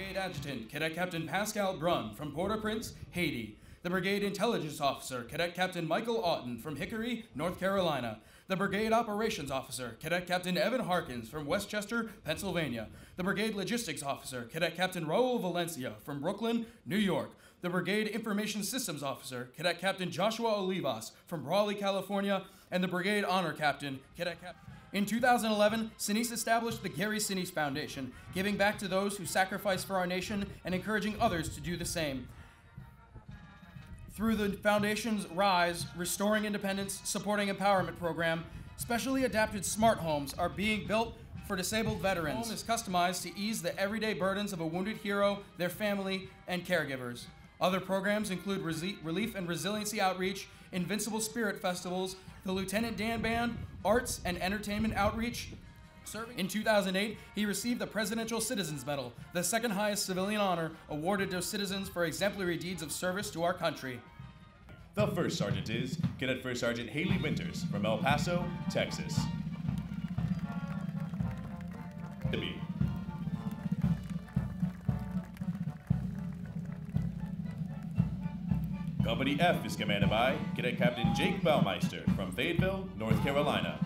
Brigade Adjutant, Cadet Captain Pascal Brun from Port-au-Prince, Haiti. The Brigade Intelligence Officer, Cadet Captain Michael Oughton from Hickory, North Carolina. The Brigade Operations Officer, Cadet Captain Evan Harkins from Westchester, Pennsylvania. The Brigade Logistics Officer, Cadet Captain Raul Valencia from Brooklyn, New York. The Brigade Information Systems Officer, Cadet Captain Joshua Olivas from Raleigh, California. And the Brigade Honor Captain, Cadet Captain. In 2011, Sinise established the Gary Sinise Foundation, giving back to those who sacrifice for our nation and encouraging others to do the same. Through the foundation's RISE, Restoring Independence, Supporting Empowerment program, specially adapted smart homes are being built for disabled veterans. The home is customized to ease the everyday burdens of a wounded hero, their family, and caregivers. Other programs include relief and resiliency outreach, Invincible Spirit festivals, the Lieutenant Dan Band, arts and entertainment outreach. In 2008, he received the Presidential Citizens Medal, the second highest civilian honor awarded to citizens for exemplary deeds of service to our country. The first sergeant is Cadet First Sergeant Haley Winters from El Paso, Texas. Company F is commanded by Cadet Captain Jake Baumeister from Fayetteville, North Carolina.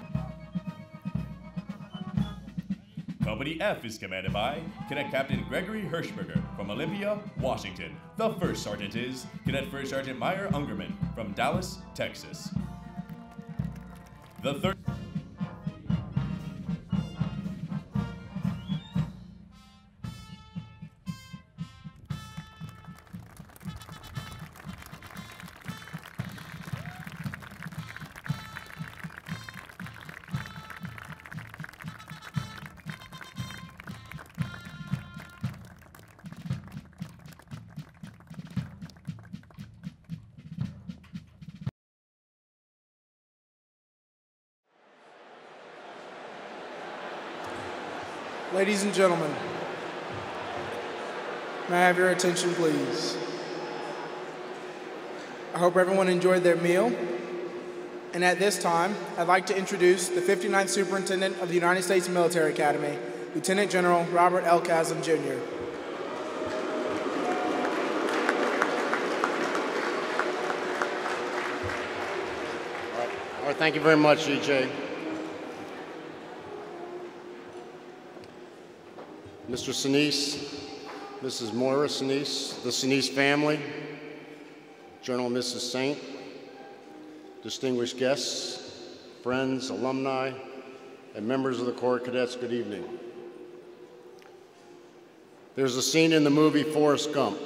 Company F is commanded by Cadet Captain Gregory Hirschberger from Olympia, Washington. The first sergeant is Cadet First Sergeant Meyer Ungerman from Dallas, Texas. The third. Ladies and gentlemen, may I have your attention, please? I hope everyone enjoyed their meal. And at this time, I'd like to introduce the 59th Superintendent of the United States Military Academy, Lieutenant General Robert L. Chasm, Jr. All right, thank you very much, E.J. Mr. Sinise, Mrs. Moira Sinise, the Sinise family, General and Mrs. Saint, distinguished guests, friends, alumni, and members of the Corps of Cadets, good evening. There's a scene in the movie Forrest Gump.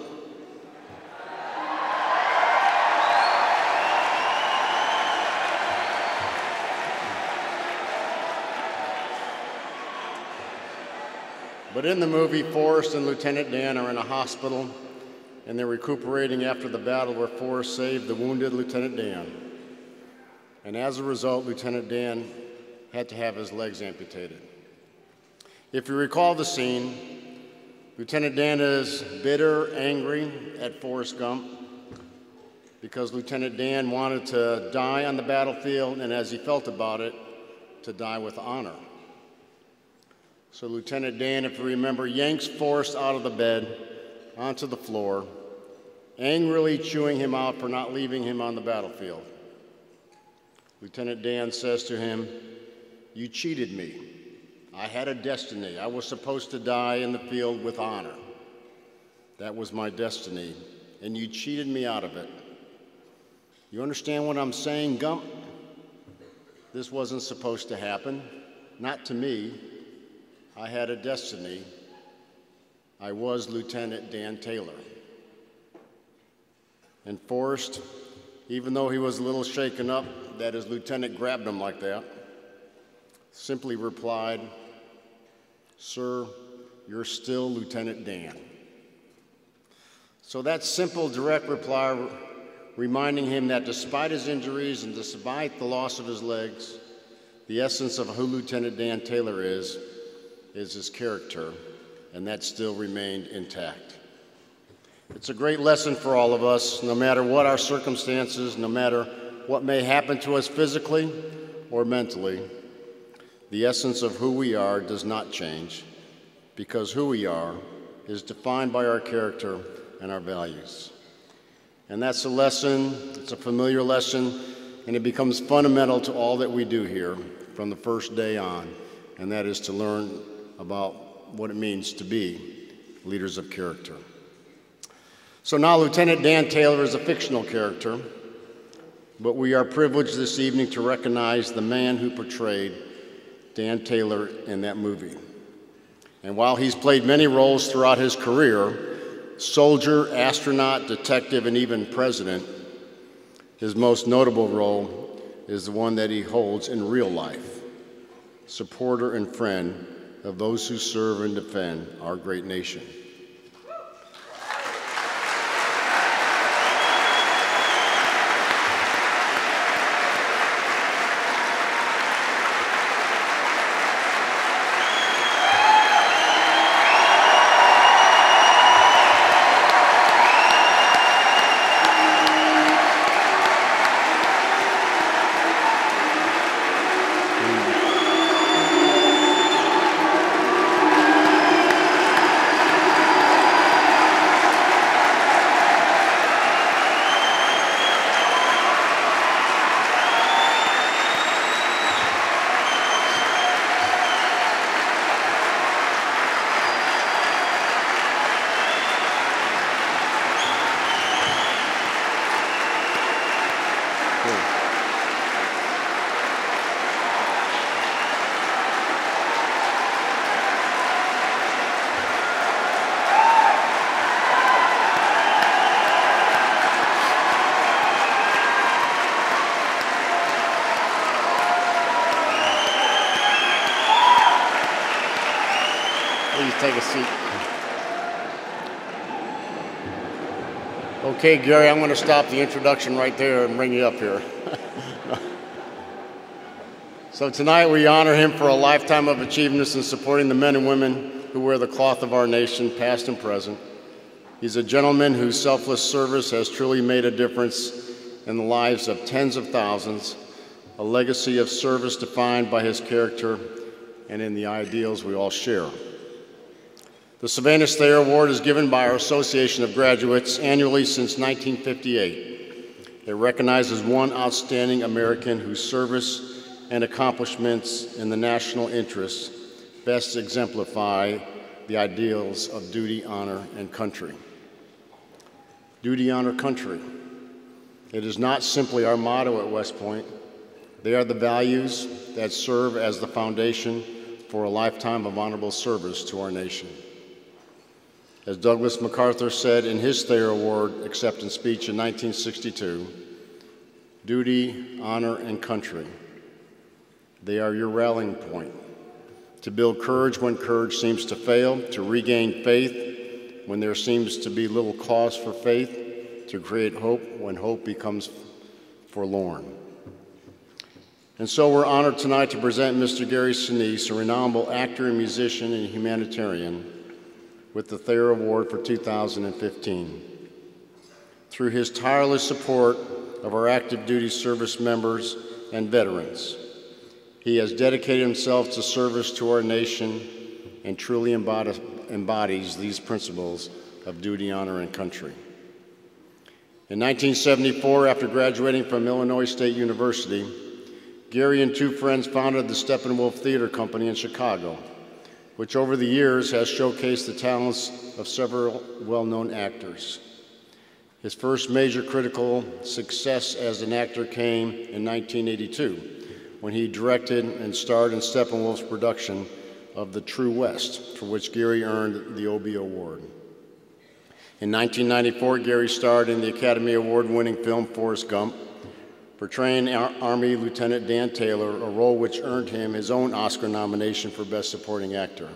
But in the movie, Forrest and Lieutenant Dan are in a hospital, and they're recuperating after the battle where Forrest saved the wounded Lieutenant Dan. And as a result, Lieutenant Dan had to have his legs amputated. If you recall the scene, Lieutenant Dan is bitter, angry at Forrest Gump because Lieutenant Dan wanted to die on the battlefield, and as he felt about it, to die with honor. So Lieutenant Dan, if you remember, yanks Forrest out of the bed onto the floor, angrily chewing him out for not leaving him on the battlefield. Lieutenant Dan says to him, "You cheated me. I had a destiny. I was supposed to die in the field with honor. That was my destiny, and you cheated me out of it. You understand what I'm saying, Gump? This wasn't supposed to happen. Not to me. I had a destiny. I was Lieutenant Dan Taylor." And Forrest, even though he was a little shaken up that his lieutenant grabbed him like that, simply replied, "Sir, you're still Lieutenant Dan." So that simple, direct reply, reminding him that despite his injuries and despite the loss of his legs, the essence of who Lieutenant Dan Taylor is his character, and that still remained intact. It's a great lesson for all of us, no matter what our circumstances, no matter what may happen to us physically or mentally. The essence of who we are does not change, because who we are is defined by our character and our values. And that's a lesson, it's a familiar lesson, and it becomes fundamental to all that we do here from the first day on, and that is to learn about what it means to be leaders of character. So now Lieutenant Dan Taylor is a fictional character, but we are privileged this evening to recognize the man who portrayed Dan Taylor in that movie. And while he's played many roles throughout his career, soldier, astronaut, detective, and even president, his most notable role is the one that he holds in real life, supporter and friend of those who serve and defend our great nation. Take a seat. Okay, Gary, I'm going to stop the introduction right there and bring you up here. So tonight we honor him for a lifetime of achievements in supporting the men and women who wear the cloth of our nation, past and present. He's a gentleman whose selfless service has truly made a difference in the lives of tens of thousands, a legacy of service defined by his character and in the ideals we all share. The Sylvanus Thayer Award is given by our Association of Graduates annually since 1958. It recognizes one outstanding American whose service and accomplishments in the national interest best exemplify the ideals of duty, honor, and country. Duty, honor, country. It is not simply our motto at West Point. They are the values that serve as the foundation for a lifetime of honorable service to our nation. As Douglas MacArthur said in his Thayer Award acceptance speech in 1962, duty, honor, and country, they are your rallying point, to build courage when courage seems to fail, to regain faith when there seems to be little cause for faith, to create hope when hope becomes forlorn. And so we're honored tonight to present Mr. Gary Sinise, a renowned actor and musician and humanitarian, with the Thayer Award for 2015. Through his tireless support of our active duty service members and veterans, he has dedicated himself to service to our nation and truly embodies these principles of duty, honor, and country. In 1974, after graduating from Illinois State University, Gary and two friends founded the Steppenwolf Theater Company in Chicago, which over the years has showcased the talents of several well-known actors. His first major critical success as an actor came in 1982, when he directed and starred in Steppenwolf's production of The True West, for which Gary earned the Obie Award. In 1994, Gary starred in the Academy Award-winning film Forrest Gump, portraying Army Lieutenant Dan Taylor, a role which earned him his own Oscar nomination for Best Supporting Actor.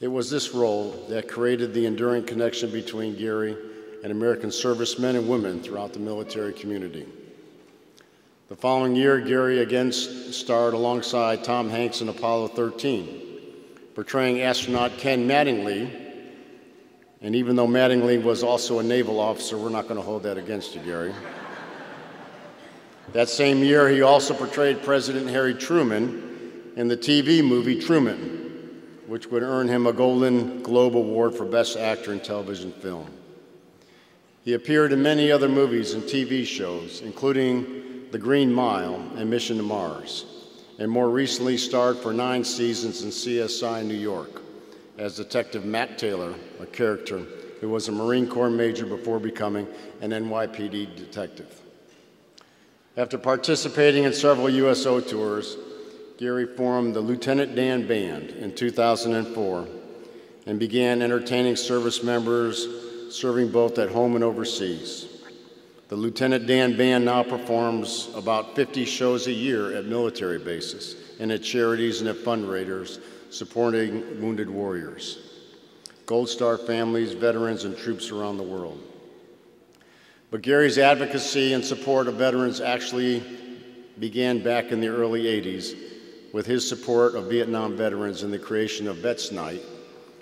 It was this role that created the enduring connection between Gary and American servicemen and women throughout the military community. The following year, Gary again starred alongside Tom Hanks in Apollo 13, portraying astronaut Ken Mattingly. And even though Mattingly was also a naval officer, we're not going to hold that against you, Gary. That same year, he also portrayed President Harry Truman in the TV movie Truman, which would earn him a Golden Globe Award for Best Actor in Television Film. He appeared in many other movies and TV shows, including The Green Mile and Mission to Mars, and more recently starred for 9 seasons in CSI New York as Detective Matt Taylor, a character who was a Marine Corps major before becoming an NYPD detective. After participating in several USO tours, Gary formed the Lieutenant Dan Band in 2004 and began entertaining service members serving both at home and overseas. The Lieutenant Dan Band now performs about 50 shows a year at military bases and at charities and at fundraisers supporting wounded warriors, Gold Star families, veterans, and troops around the world. But Gary's advocacy and support of veterans actually began back in the early 80s with his support of Vietnam veterans and the creation of Vets Night,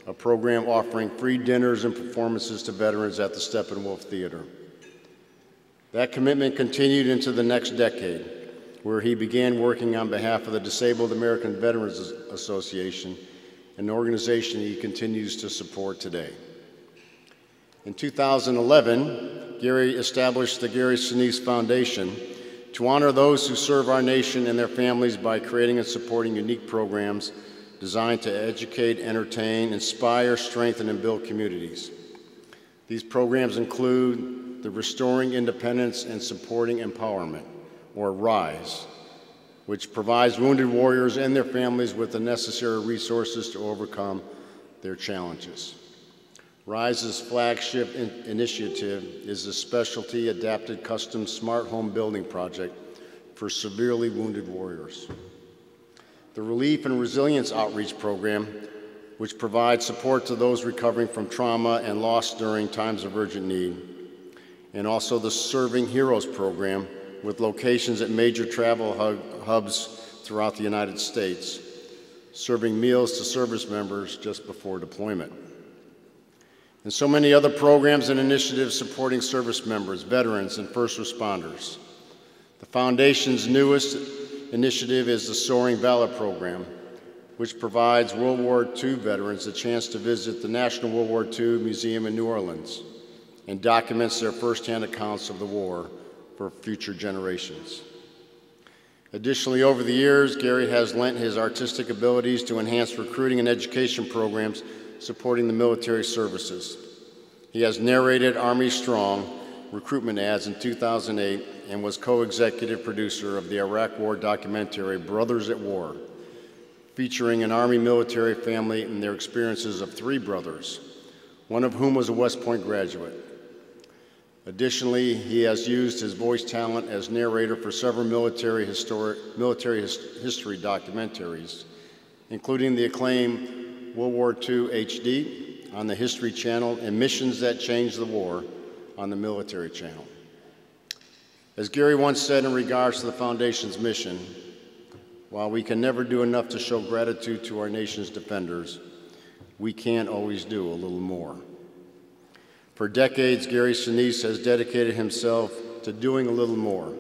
a program offering free dinners and performances to veterans at the Steppenwolf Theater. That commitment continued into the next decade, where he began working on behalf of the Disabled American Veterans Association, an organization he continues to support today. In 2011, Gary established the Gary Sinise Foundation to honor those who serve our nation and their families by creating and supporting unique programs designed to educate, entertain, inspire, strengthen, and build communities. These programs include the Restoring Independence and Supporting Empowerment, or RISE, which provides wounded warriors and their families with the necessary resources to overcome their challenges. RISE's flagship initiative is a specialty adapted custom smart home building project for severely wounded warriors. The Relief and Resilience Outreach Program, which provides support to those recovering from trauma and loss during times of urgent need, and also the Serving Heroes Program, with locations at major travel hubs throughout the United States, serving meals to service members just before deployment. And so many other programs and initiatives supporting service members, veterans, and first responders. The Foundation's newest initiative is the Soaring Valor Program, which provides World War II veterans a chance to visit the National World War II Museum in New Orleans and documents their firsthand accounts of the war for future generations. Additionally, over the years, Gary has lent his artistic abilities to enhance recruiting and education programs supporting the military services. He has narrated Army Strong recruitment ads in 2008 and was co-executive producer of the Iraq War documentary Brothers at War, featuring an Army military family and their experiences of 3 brothers, one of whom was a West Point graduate. Additionally, he has used his voice talent as narrator for several military history documentaries, including the acclaimed World War II HD on the History Channel and Missions That Changed the War on the Military Channel. As Gary once said in regards to the Foundation's mission, while we can never do enough to show gratitude to our nation's defenders, we can always do a little more. For decades, Gary Sinise has dedicated himself to doing a little more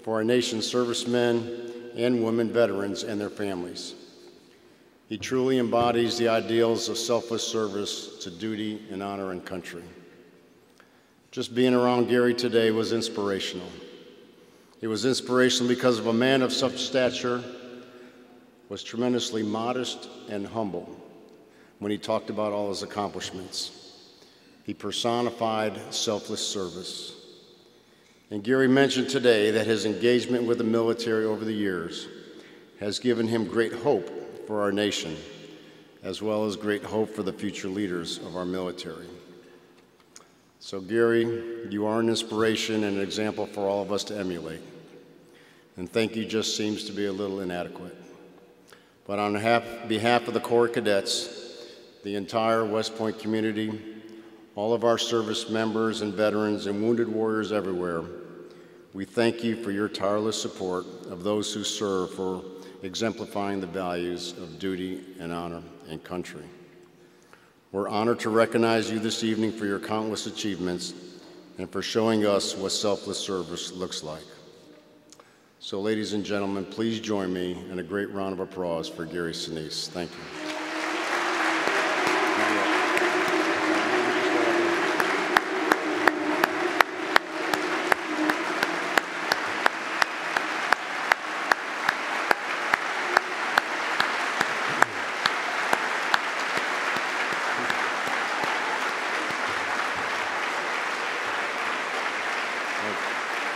for our nation's servicemen and women veterans and their families. He truly embodies the ideals of selfless service to duty and honor and country. Just being around Gary today was inspirational. It was inspirational because of a man of such stature was tremendously modest and humble when he talked about all his accomplishments. He personified selfless service. And Gary mentioned today that his engagement with the military over the years has given him great hope for our nation, as well as great hope for the future leaders of our military. So Gary, you are an inspiration and an example for all of us to emulate. And thank you just seems to be a little inadequate. But on behalf of the Corps Cadets, the entire West Point community, all of our service members and veterans and wounded warriors everywhere, we thank you for your tireless support of those who serve, for exemplifying the values of duty and honor and country. We're honored to recognize you this evening for your countless achievements and for showing us what selfless service looks like. So, ladies and gentlemen, please join me in a great round of applause for Gary Sinise. Thank you.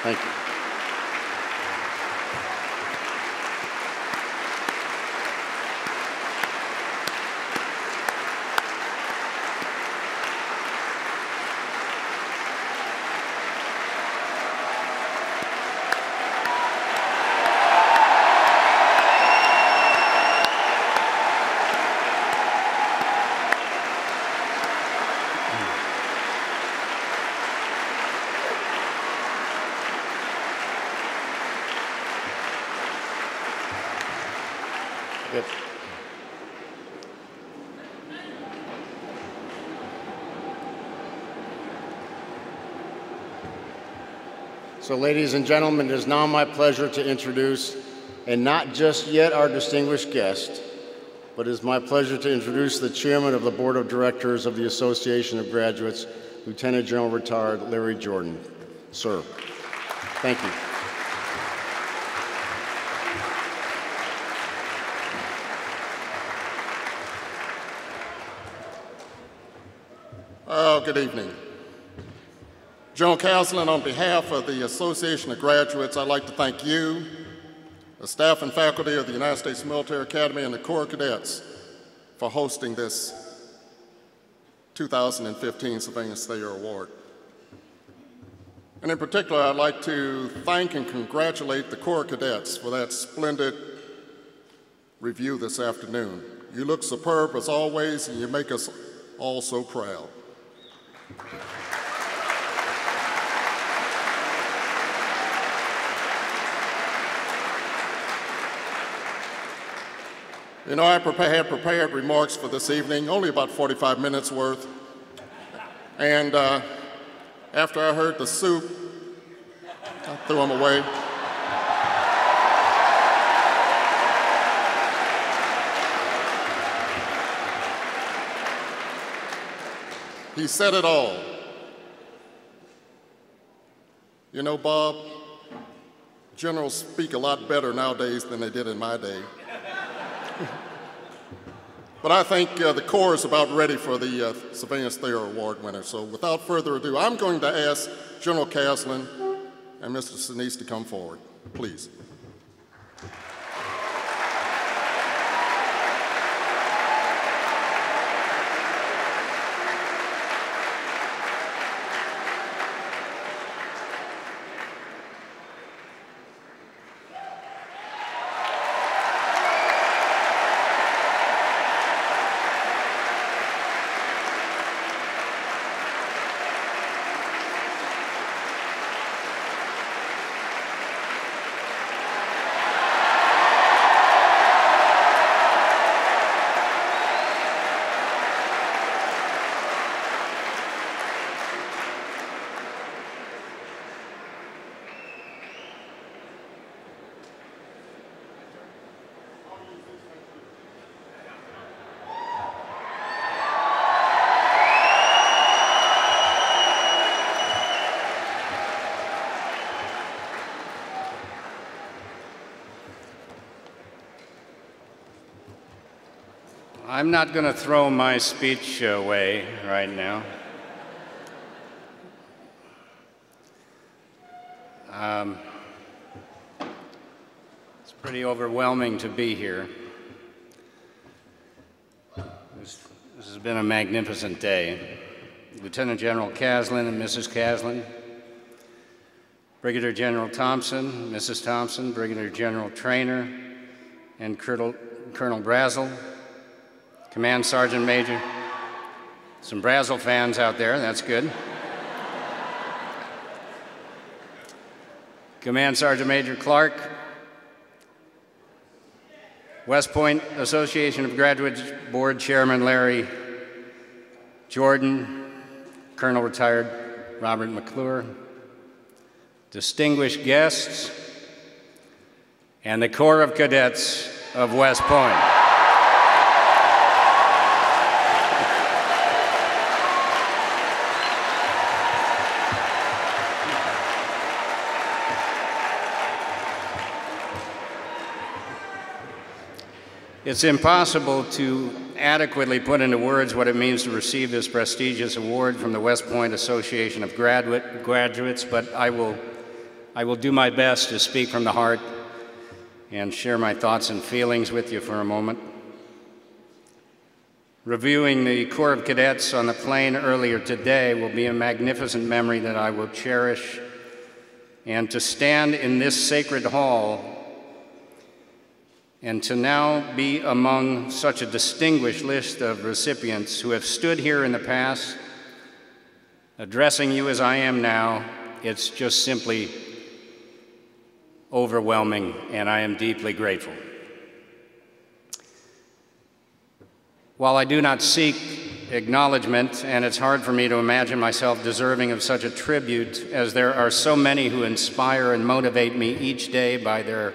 Thank you. Good. So, ladies and gentlemen, it is now my pleasure to introduce, and not just yet our distinguished guest, but it is my pleasure to introduce the chairman of the Board of Directors of the Association of Graduates, Lieutenant General Retired Larry Jordan. Sir, thank you. Good evening. General Caslin, on behalf of the Association of Graduates, I'd like to thank you, the staff and faculty of the United States Military Academy, and the Corps Cadets for hosting this 2015 Sylvanus Thayer Award. And in particular, I'd like to thank and congratulate the Corps Cadets for that splendid review this afternoon. You look superb as always, and you make us all so proud. You know, I had prepared remarks for this evening, only about 45 minutes worth. And after I heard the soup, I threw them away. He said it all. You know, Bob, generals speak a lot better nowadays than they did in my day. But I think the Corps is about ready for the Sylvanus Thayer Award winner. So without further ado, I'm going to ask General Caslin and Mr. Sinise to come forward, please. I'm not going to throw my speech away right now. It's pretty overwhelming to be here. This has been a magnificent day. Lieutenant General Caslin and Mrs. Caslin, Brigadier General Thompson, Mrs. Thompson, Brigadier General Traynor, and Colonel Brazel, Command Sergeant Major, some Brazel fans out there, that's good. Command Sergeant Major Clark, West Point Association of Graduates Board Chairman Larry Jordan, Colonel Retired Robert McClure, distinguished guests, and the Corps of Cadets of West Point. It's impossible to adequately put into words what it means to receive this prestigious award from the West Point Association of Graduates, but I will I will do my best to speak from the heart and share my thoughts and feelings with you for a moment. Reviewing the Corps of Cadets on the plane earlier today will be a magnificent memory that I will cherish, and to stand in this sacred hall and to now be among such a distinguished list of recipients who have stood here in the past, addressing you as I am now, it's just simply overwhelming, and I am deeply grateful. While I do not seek acknowledgement, and it's hard for me to imagine myself deserving of such a tribute, as there are so many who inspire and motivate me each day by their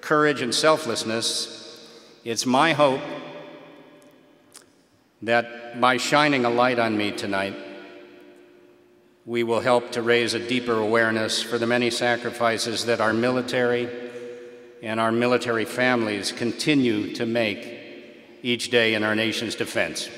courage and selflessness, it's my hope that by shining a light on me tonight, we will help to raise a deeper awareness for the many sacrifices that our military and our military families continue to make each day in our nation's defense.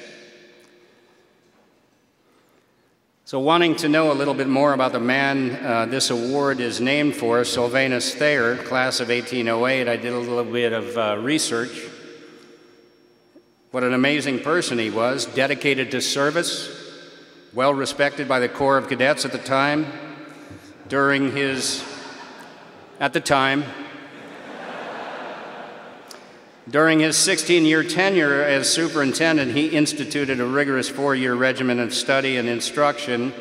So, wanting to know a little bit more about the man this award is named for, Sylvanus Thayer, class of 1808, I did a little bit of research. What an amazing person he was, dedicated to service, well respected by the Corps of Cadets at the time. During his 16-year tenure as superintendent, he instituted a rigorous 4-year regimen of study and instruction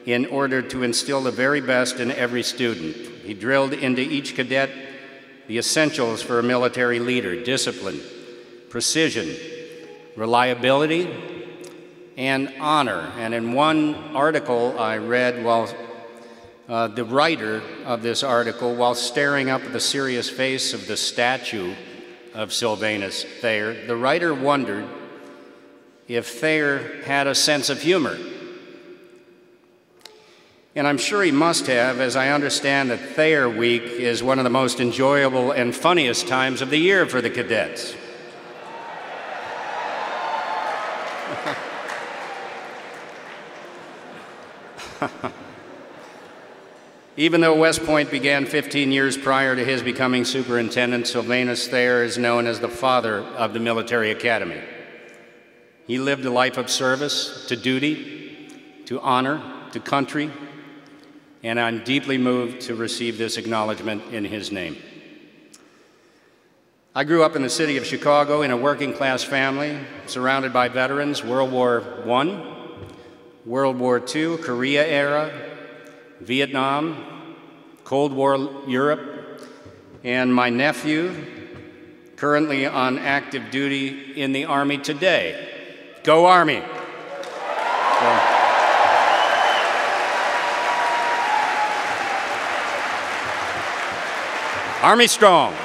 in order to instill the very best in every student. He drilled into each cadet the essentials for a military leader: discipline, precision, reliability, and honor. And in one article I read, while the writer of this article, while staring up at the serious face of the statue of Sylvanus Thayer, the writer wondered if Thayer had a sense of humor. And I'm sure he must have, as I understand that Thayer Week is one of the most enjoyable and funniest times of the year for the cadets. Even though West Point began 15 years prior to his becoming superintendent, Sylvanus Thayer is known as the father of the military academy. He lived a life of service to duty, to honor, to country, and I'm deeply moved to receive this acknowledgement in his name. I grew up in the city of Chicago in a working-class family, surrounded by veterans, World War I, World War II, Korea era, Vietnam, Cold War Europe, and my nephew, currently on active duty in the Army today. Go Army! Army strong!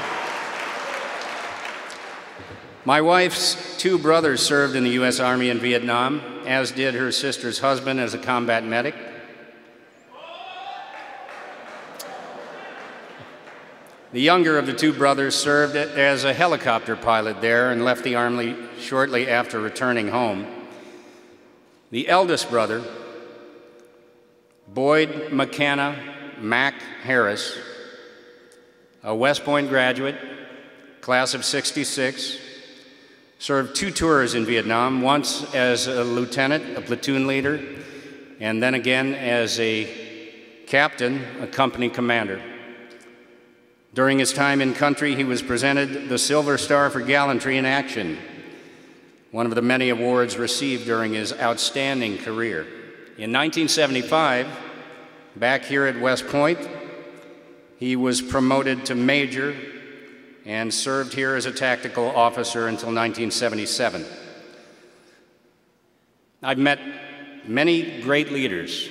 My wife's 2 brothers served in the U.S. Army in Vietnam, as did her sister's husband as a combat medic. The younger of the 2 brothers served as a helicopter pilot there and left the Army shortly after returning home. The eldest brother, Boyd McKenna Mac Harris, a West Point graduate, class of '66, served 2 tours in Vietnam, once as a lieutenant, a platoon leader, and then again as a captain, a company commander. During his time in country, he was presented the Silver Star for Gallantry in Action, one of the many awards received during his outstanding career. In 1975, back here at West Point, he was promoted to major and served here as a tactical officer until 1977. I've met many great leaders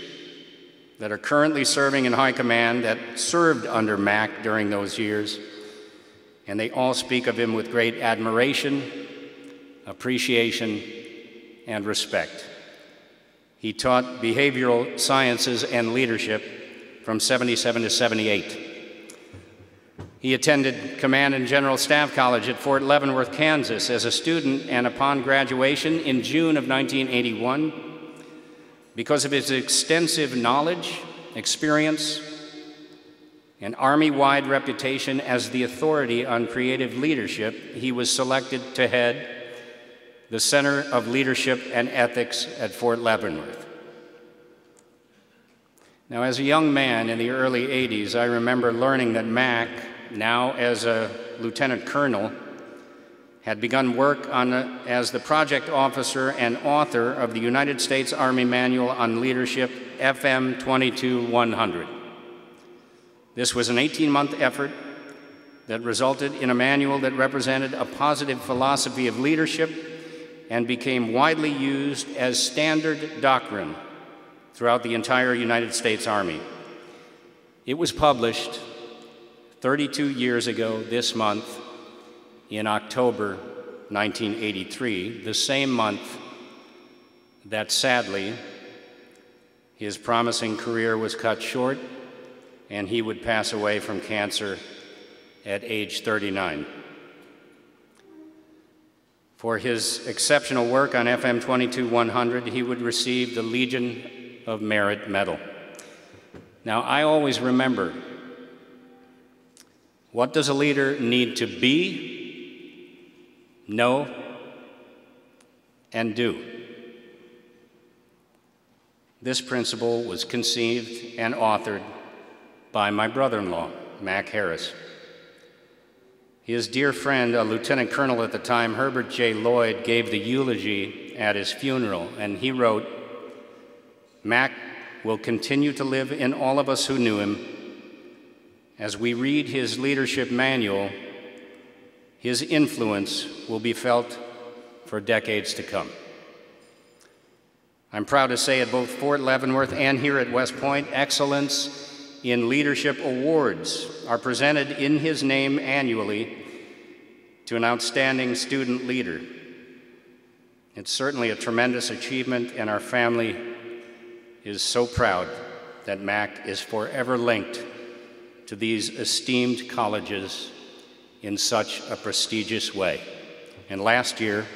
that are currently serving in high command that served under Mac during those years, and they all speak of him with great admiration, appreciation, and respect. He taught behavioral sciences and leadership from '77 to '78. He attended Command and General Staff College at Fort Leavenworth, Kansas as a student, and upon graduation in June of 1981, because of his extensive knowledge, experience, An Army-wide reputation as the authority on creative leadership, he was selected to head the Center of Leadership and Ethics at Fort Leavenworth. Now, as a young man in the early 80s, I remember learning that Mac, now as a lieutenant colonel, had begun work as the project officer and author of the United States Army Manual on Leadership, FM 22-100. This was an 18-month effort that resulted in a manual that represented a positive philosophy of leadership and became widely used as standard doctrine throughout the entire United States Army. It was published 32 years ago this month in October 1983, the same month that sadly his promising career was cut short and he would pass away from cancer at age 39. For his exceptional work on FM 22-100, he would receive the Legion of Merit Medal. Now, I always remember, what does a leader need to be, know, and do? This principle was conceived and authored by my brother-in-law, Mac Harris. His dear friend, a lieutenant colonel at the time, Herbert J. Lloyd, gave the eulogy at his funeral, and he wrote, "Mac will continue to live in all of us who knew him. As we read his leadership manual, his influence will be felt for decades to come." I'm proud to say at both Fort Leavenworth and here at West Point, Excellence in Leadership Awards are presented in his name annually to an outstanding student leader. It's certainly a tremendous achievement, and our family is so proud that Mac is forever linked to these esteemed colleges in such a prestigious way. And last year,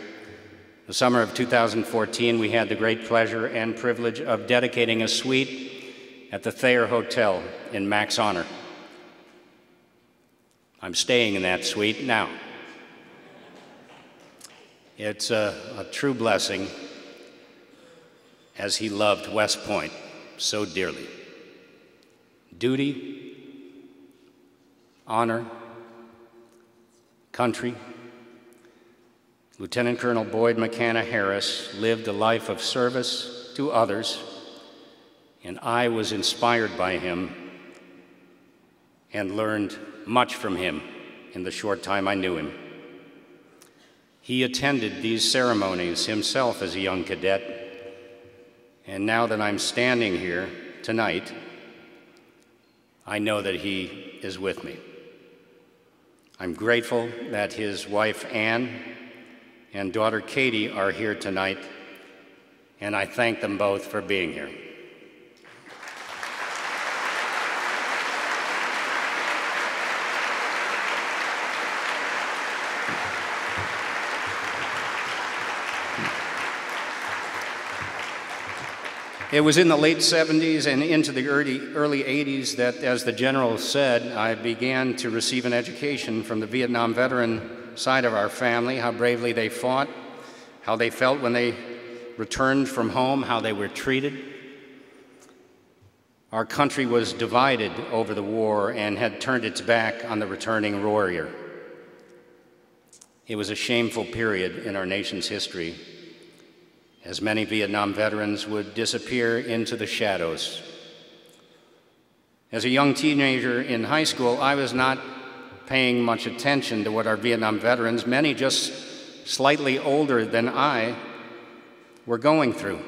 the summer of 2014, we had the great pleasure and privilege of dedicating a suite at the Thayer Hotel in Mac's honor. I'm staying in that suite now. It's a true blessing, as he loved West Point so dearly. Duty, honor, country. Lieutenant Colonel Boyd McKenna Harris lived a life of service to others, and I was inspired by him and learned much from him in the short time I knew him. He attended these ceremonies himself as a young cadet, and now that I'm standing here tonight, I know that he is with me. I'm grateful that his wife Anne and daughter Katie are here tonight, and I thank them both for being here. It was in the late 70s and into the early 80s that, as the general said, I began to receive an education from the Vietnam veteran side of our family, how bravely they fought, how they felt when they returned from home, how they were treated. Our country was divided over the war and had turned its back on the returning warrior. It was a shameful period in our nation's history, as many Vietnam veterans would disappear into the shadows. As a young teenager in high school, I was not paying much attention to what our Vietnam veterans, many just slightly older than I, were going through.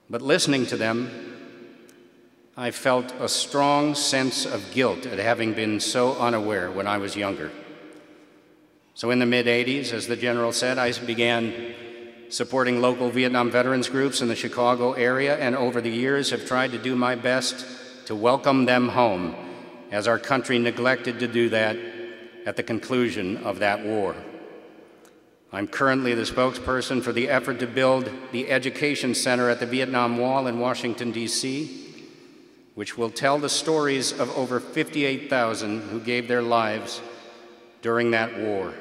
But listening to them, I felt a strong sense of guilt at having been so unaware when I was younger. So in the mid-'80s, as the general said, I began supporting local Vietnam veterans groups in the Chicago area, and over the years have tried to do my best to welcome them home, as our country neglected to do that at the conclusion of that war. I'm currently the spokesperson for the effort to build the Education Center at the Vietnam Wall in Washington, D.C., which will tell the stories of over 58,000 who gave their lives during that war.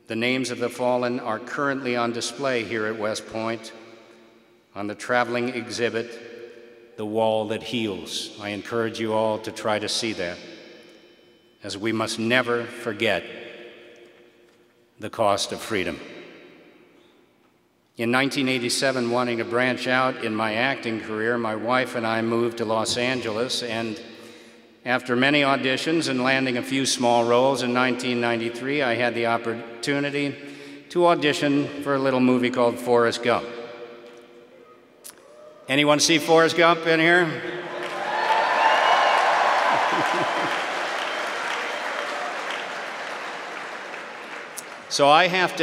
The names of the fallen are currently on display here at West Point on the traveling exhibit, The Wall That Heals. I encourage you all to try to see that, as we must never forget the cost of freedom. In 1987, wanting to branch out in my acting career, my wife and I moved to Los Angeles, and after many auditions and landing a few small roles in 1993, I had the opportunity to audition for a little movie called Forrest Gump. Anyone see Forrest Gump in here? So I have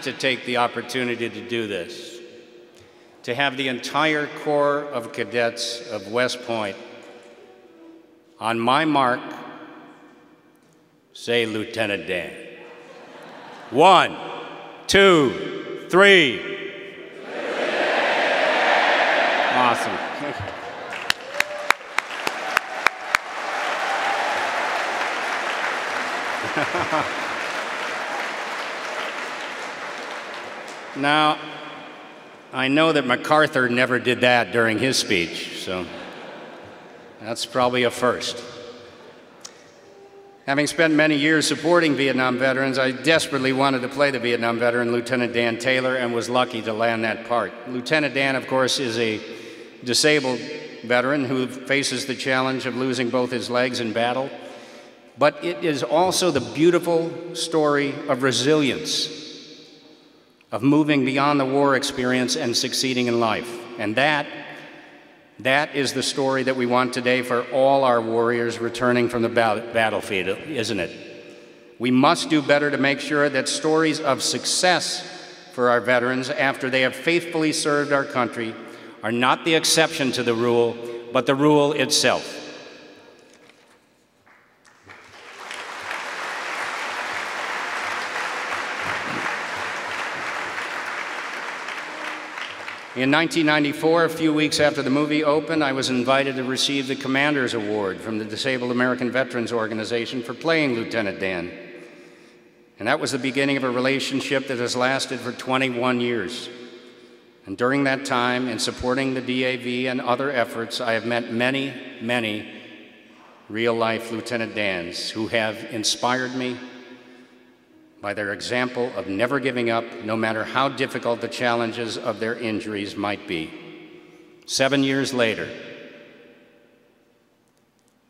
to take the opportunity to do this, to have the entire Corps of Cadets of West Point, on my mark, say Lieutenant Dan. 1, 2, 3. Awesome. Now, I know that MacArthur never did that during his speech, so that's probably a first. Having spent many years supporting Vietnam veterans, I desperately wanted to play the Vietnam veteran, Lieutenant Dan Taylor, and was lucky to land that part. Lieutenant Dan, of course, is a disabled veteran who faces the challenge of losing both his legs in battle, but it is also the beautiful story of resilience, of moving beyond the war experience and succeeding in life. And that is the story that we want today for all our warriors returning from the battlefield, isn't it? We must do better to make sure that stories of success for our veterans after they have faithfully served our country are not the exception to the rule, but the rule itself. In 1994, a few weeks after the movie opened, I was invited to receive the Commander's Award from the Disabled American Veterans Organization for playing Lieutenant Dan. And that was the beginning of a relationship that has lasted for 21 years. And during that time, in supporting the DAV and other efforts, I have met many, many real-life Lieutenant Dans who have inspired me by their example of never giving up, no matter how difficult the challenges of their injuries might be. 7 years later,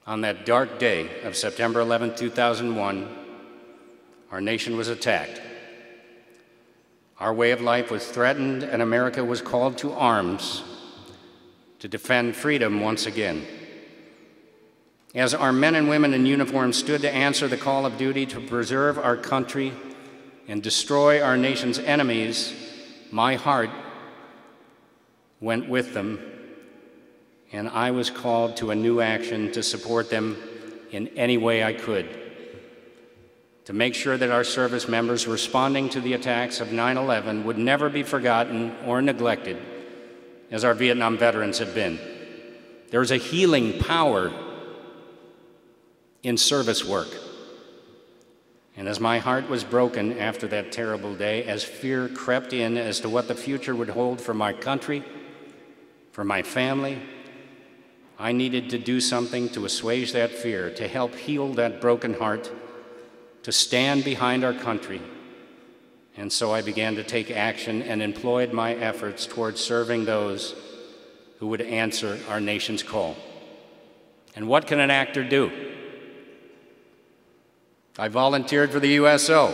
on that dark day of September 11, 2001, our nation was attacked. Our way of life was threatened, and America was called to arms to defend freedom once again. As our men and women in uniform stood to answer the call of duty to preserve our country and destroy our nation's enemies, my heart went with them, and I was called to a new action to support them in any way I could, to make sure that our service members responding to the attacks of 9/11 would never be forgotten or neglected, as our Vietnam veterans have been. There's a healing power in service work. And as my heart was broken after that terrible day, as fear crept in as to what the future would hold for my country, for my family, I needed to do something to assuage that fear, to help heal that broken heart, to stand behind our country. And so I began to take action and employed my efforts towards serving those who would answer our nation's call. And what can an actor do? I volunteered for the USO.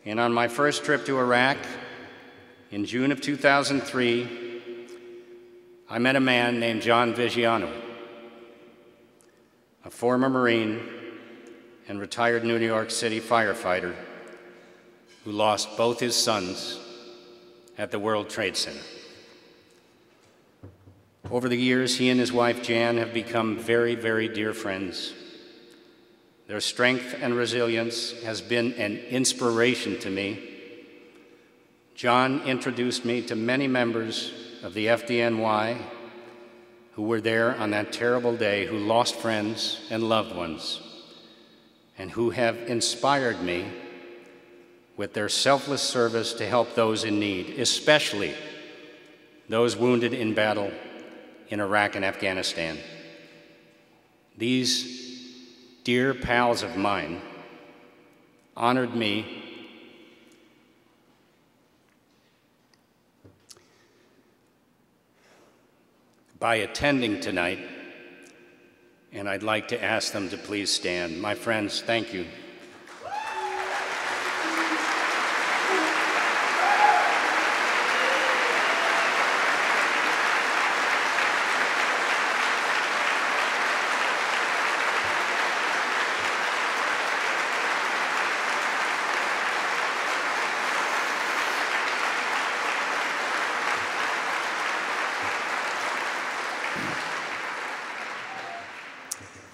And on my first trip to Iraq, in June of 2003, I met a man named John Vigiano, a former Marine and retired New York City firefighter who lost both his sons at the World Trade Center. Over the years, he and his wife Jan have become very, very dear friends. Their strength and resilience has been an inspiration to me. John introduced me to many members of the FDNY who were there on that terrible day, who lost friends and loved ones, and who have inspired me with their selfless service to help those in need, especially those wounded in battle in Iraq and Afghanistan. These dear pals of mine honored me by attending tonight, and I'd like to ask them to please stand. My friends, thank you.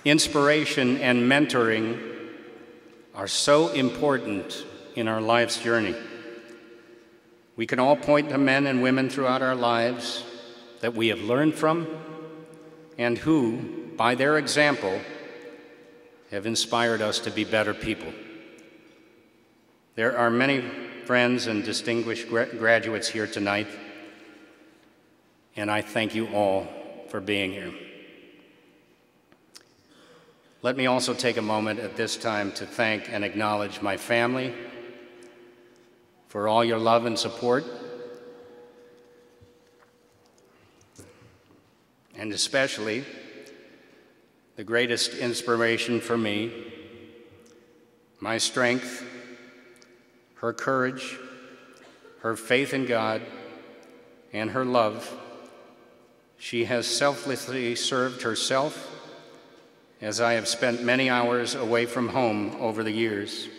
Inspiration and mentoring are so important in our life's journey. We can all point to men and women throughout our lives that we have learned from and who, by their example, have inspired us to be better people. There are many friends and distinguished graduates here tonight, and I thank you all for being here. Let me also take a moment at this time to thank and acknowledge my family for all your love and support, and especially the greatest inspiration for me, my strength, her courage, her faith in God, and her love. She has selflessly served herself, as I have spent many hours away from home over the years.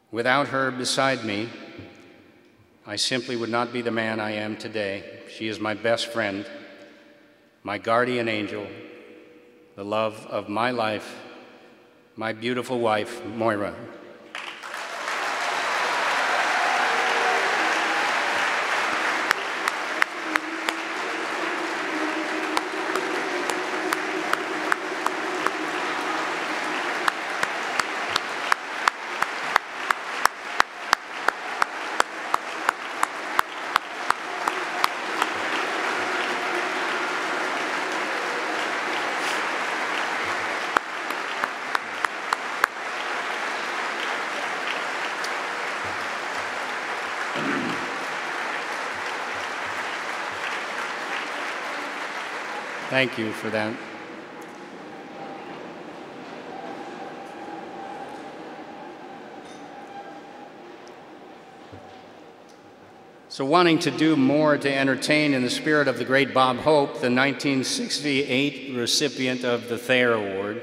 Without her beside me, I simply would not be the man I am today. She is my best friend, my guardian angel, the love of my life, my beautiful wife, Moira. Thank you for that. So, wanting to do more to entertain in the spirit of the great Bob Hope, the 1968 recipient of the Thayer Award,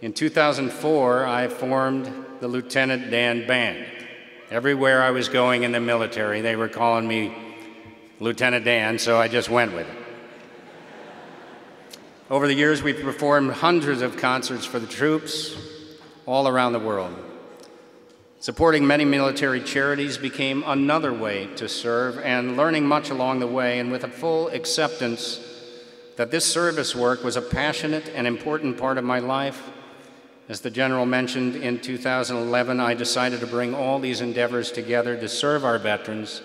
in 2004, I formed the Lieutenant Dan Band. Everywhere I was going in the military, they were calling me Lieutenant Dan, so I just went with it. Over the years, we've performed hundreds of concerts for the troops all around the world. Supporting many military charities became another way to serve, and learning much along the way, and with a full acceptance that this service work was a passionate and important part of my life. As the General mentioned, in 2011, I decided to bring all these endeavors together to serve our veterans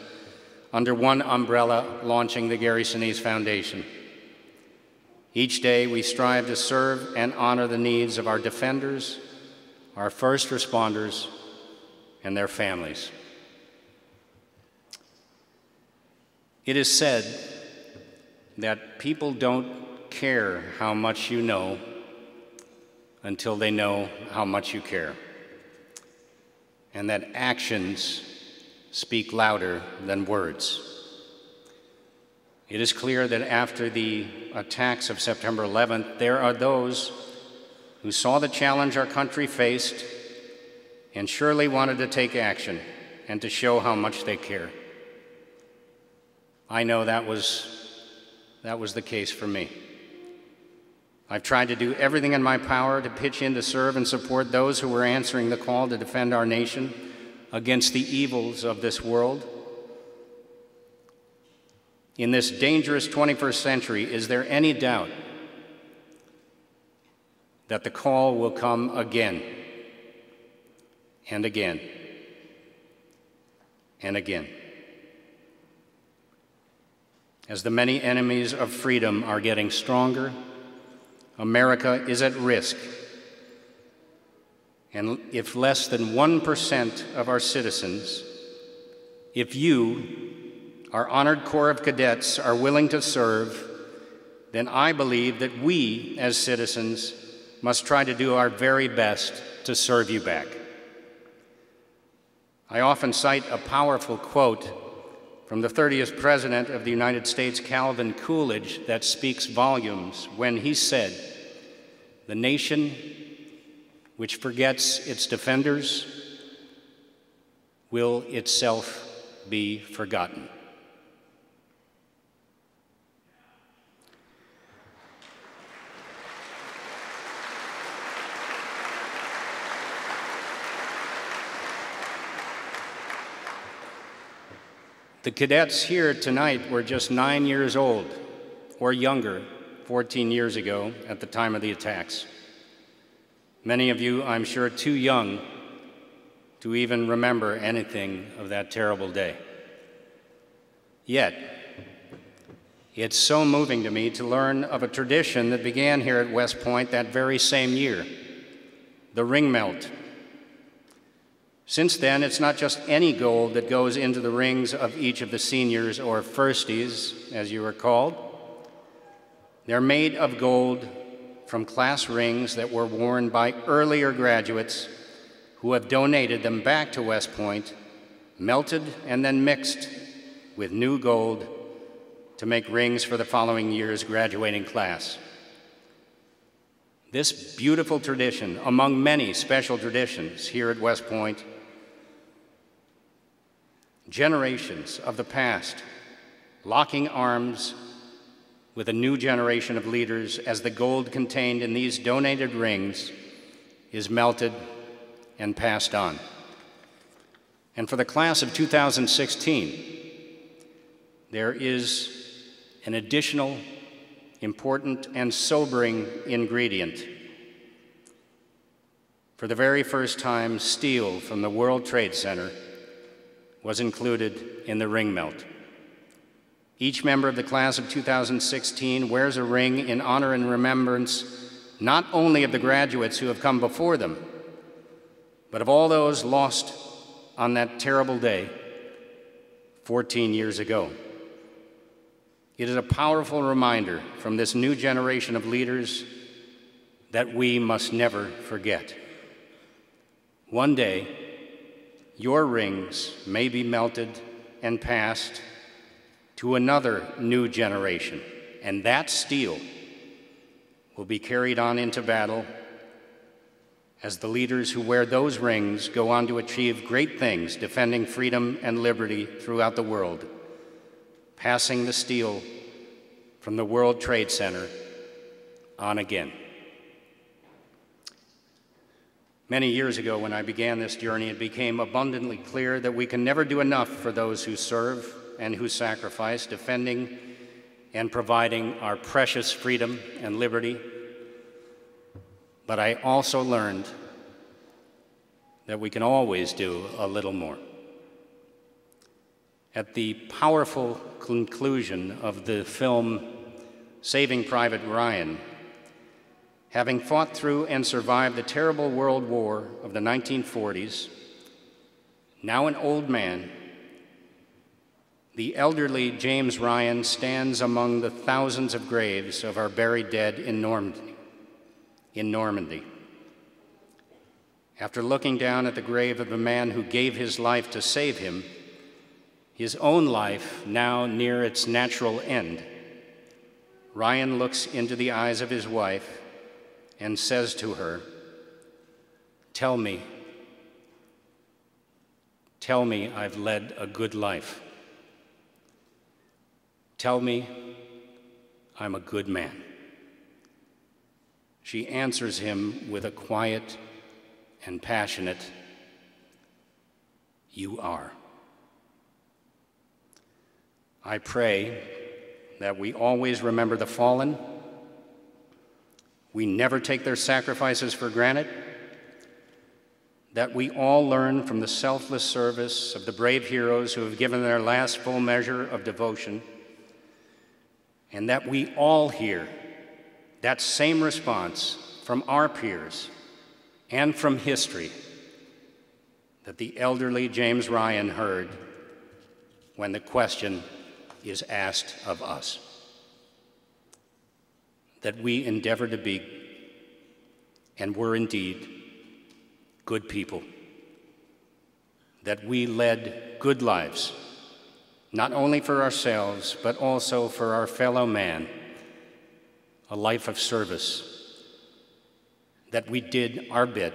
under one umbrella, launching the Gary Sinise Foundation. Each day, we strive to serve and honor the needs of our defenders, our first responders, and their families. It is said that people don't care how much you know until they know how much you care, and that actions speak louder than words. It is clear that after the attacks of September 11th, there are those who saw the challenge our country faced and surely wanted to take action and to show how much they care. I know that was the case for me. I've tried to do everything in my power to pitch in to serve and support those who were answering the call to defend our nation against the evils of this world. in this dangerous 21st century, is there any doubt that the call will come again and again and again? As the many enemies of freedom are getting stronger, America is at risk. And if less than 1% of our citizens, if you, our honored Corps of Cadets, are willing to serve, then I believe that we, as citizens, must try to do our very best to serve you back. I often cite a powerful quote from the 30th President of the United States, Calvin Coolidge, that speaks volumes when he said, "The nation which forgets its defenders will itself be forgotten." The cadets here tonight were just 9 years old, or younger, 14 years ago at the time of the attacks. Many of you, I'm sure, too young to even remember anything of that terrible day. Yet, it's so moving to me to learn of a tradition that began here at West Point that very same year, the ring melt. Since then, it's not just any gold that goes into the rings of each of the seniors, or firsties, as you were called. They're made of gold from class rings that were worn by earlier graduates who have donated them back to West Point, melted and then mixed with new gold to make rings for the following year's graduating class. This beautiful tradition, among many special traditions here at West Point, generations of the past locking arms with a new generation of leaders as the gold contained in these donated rings is melted and passed on. And for the class of 2016, there is an additional important and sobering ingredient. For the very first time, steel from the World Trade Center was included in the ring melt. Each member of the class of 2016 wears a ring in honor and remembrance not only of the graduates who have come before them, but of all those lost on that terrible day 14 years ago. It is a powerful reminder from this new generation of leaders that we must never forget. One day, your rings may be melted and passed to another new generation, and that steel will be carried on into battle as the leaders who wear those rings go on to achieve great things, defending freedom and liberty throughout the world, passing the steel from the World Trade Center on again. Many years ago, when I began this journey, it became abundantly clear that we can never do enough for those who serve and who sacrifice, defending and providing our precious freedom and liberty. But I also learned that we can always do a little more. At the powerful conclusion of the film Saving Private Ryan, having fought through and survived the terrible World War of the 1940s, now an old man, the elderly James Ryan stands among the thousands of graves of our buried dead in Normandy. After looking down at the grave of the man who gave his life to save him, his own life now near its natural end, Ryan looks into the eyes of his wife and says to her, tell me I've led a good life. Tell me I'm a good man." She answers him with a quiet and passionate, "You are." I pray that we always remember the fallen, we never take their sacrifices for granted, that we all learn from the selfless service of the brave heroes who have given their last full measure of devotion, and that we all hear that same response from our peers and from history that the elderly James Ryan heard when the question is asked of us. That we endeavor to be, and were indeed, good people. That we led good lives, not only for ourselves, but also for our fellow man, a life of service. That we did our bit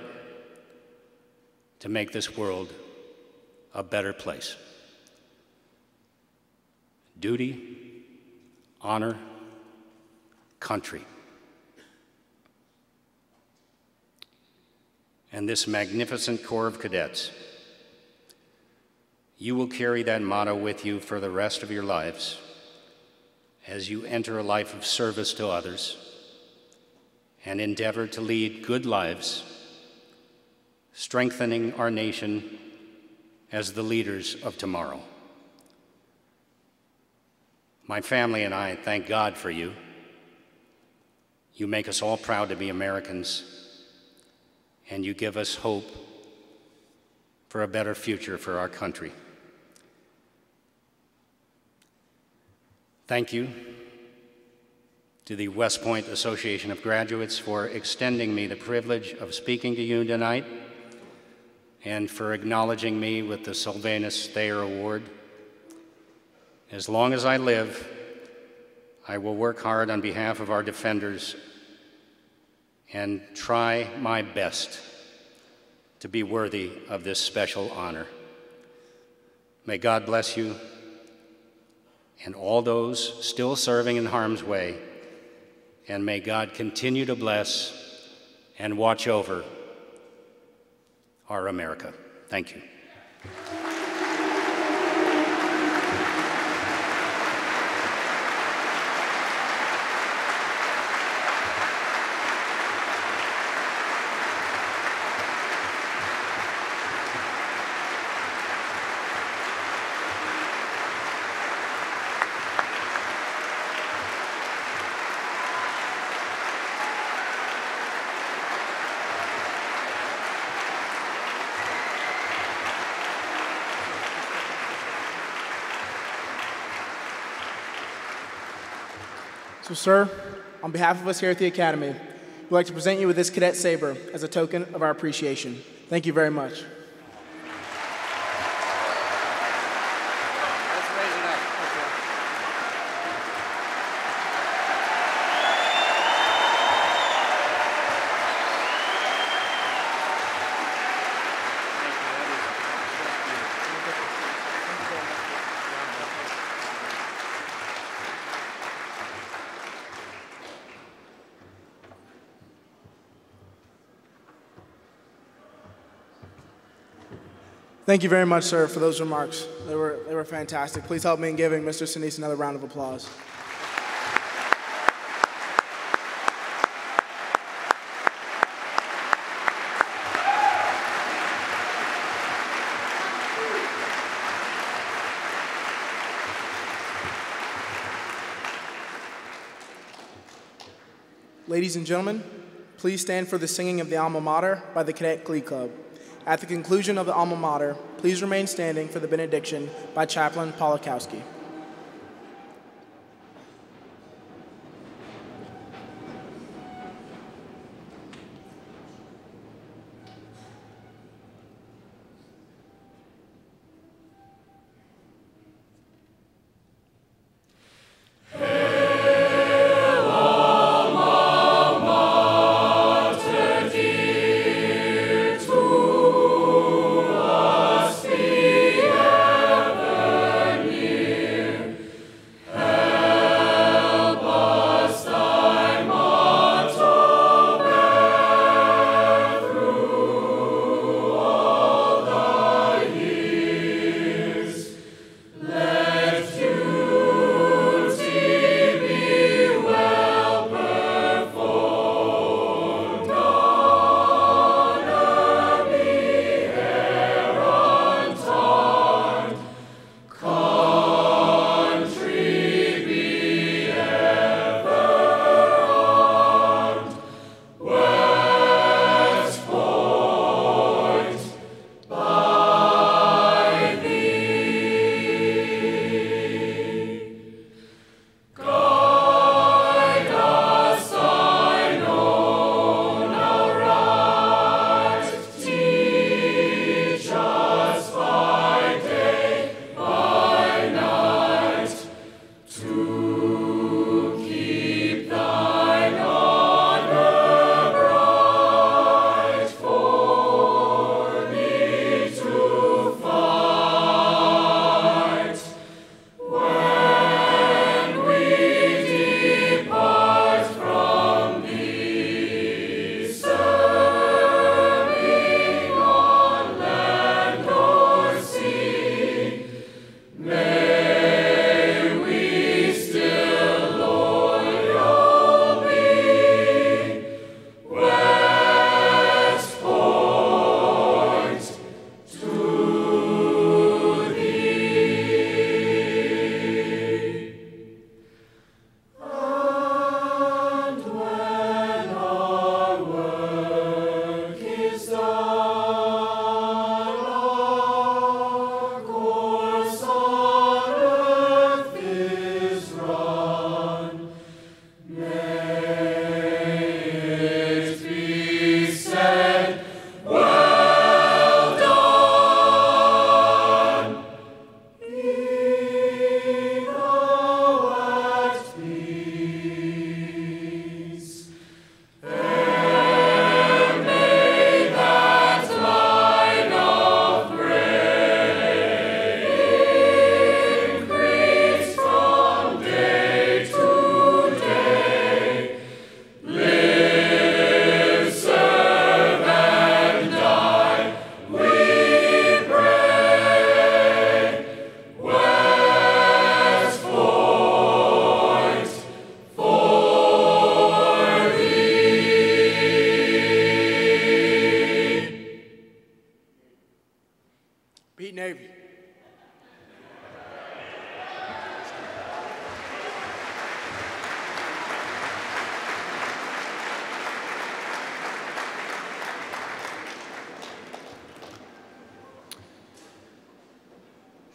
to make this world a better place. Duty, honor, country. And this magnificent Corps of Cadets, you will carry that motto with you for the rest of your lives as you enter a life of service to others and endeavor to lead good lives, strengthening our nation as the leaders of tomorrow. My family and I thank God for you. You make us all proud to be Americans, and you give us hope for a better future for our country. Thank you to the West Point Association of Graduates for extending me the privilege of speaking to you tonight and for acknowledging me with the Sylvanus Thayer Award. As long as I live, I will work hard on behalf of our defenders and try my best to be worthy of this special honor. May God bless you and all those still serving in harm's way, and may God continue to bless and watch over our America. Thank you. So, sir, on behalf of us here at the Academy, we'd like to present you with this cadet saber as a token of our appreciation. Thank you very much. Thank you very much, sir, for those remarks. They were fantastic. Please help me in giving Mr. Sinise another round of applause. Ladies and gentlemen, please stand for the singing of the Alma Mater by the Cadet Glee Club. At the conclusion of the Alma Mater, please remain standing for the benediction by Chaplain Polakowski. Near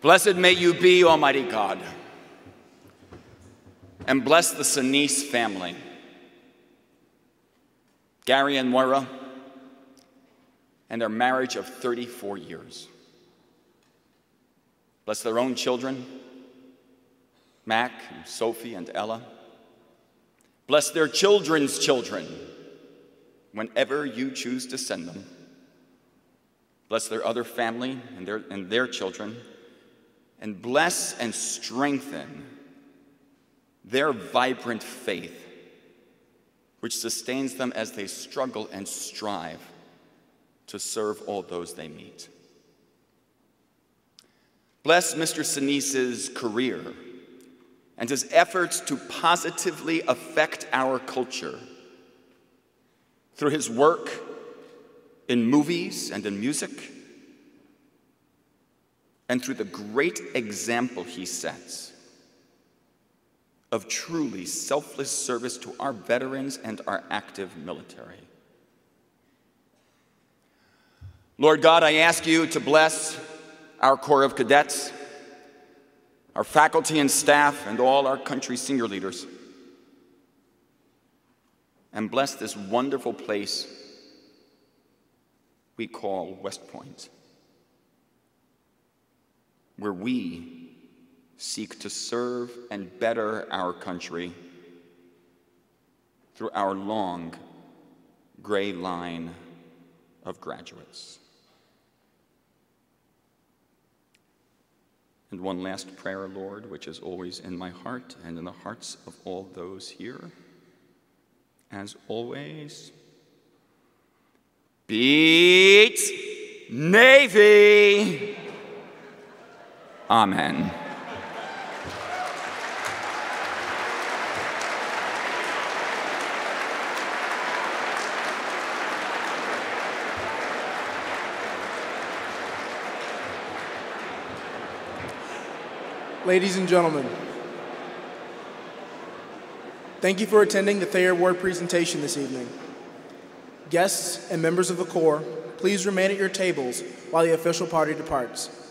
Blessed may you be, Almighty God, and bless the Sinise family, Gary and Moira, and their marriage of 34 years. Bless their own children, Mac, and Sophie, and Ella. Bless their children's children, whenever you choose to send them. Bless their other family and their children, and bless and strengthen their vibrant faith, which sustains them as they struggle and strive to serve all those they meet. Bless Mr. Sinise's career and his efforts to positively affect our culture through his work in movies and in music, and through the great example he sets of truly selfless service to our veterans and our active military. Lord God, I ask you to bless our Corps of Cadets, our faculty and staff, and all our country's senior leaders, and bless this wonderful place we call West Point, where we seek to serve and better our country through our long, gray line of graduates. And one last prayer, Lord, which is always in my heart and in the hearts of all those here. As always, beat Navy! Amen. Ladies and gentlemen, thank you for attending the Thayer Award presentation this evening. Guests and members of the Corps, please remain at your tables while the official party departs.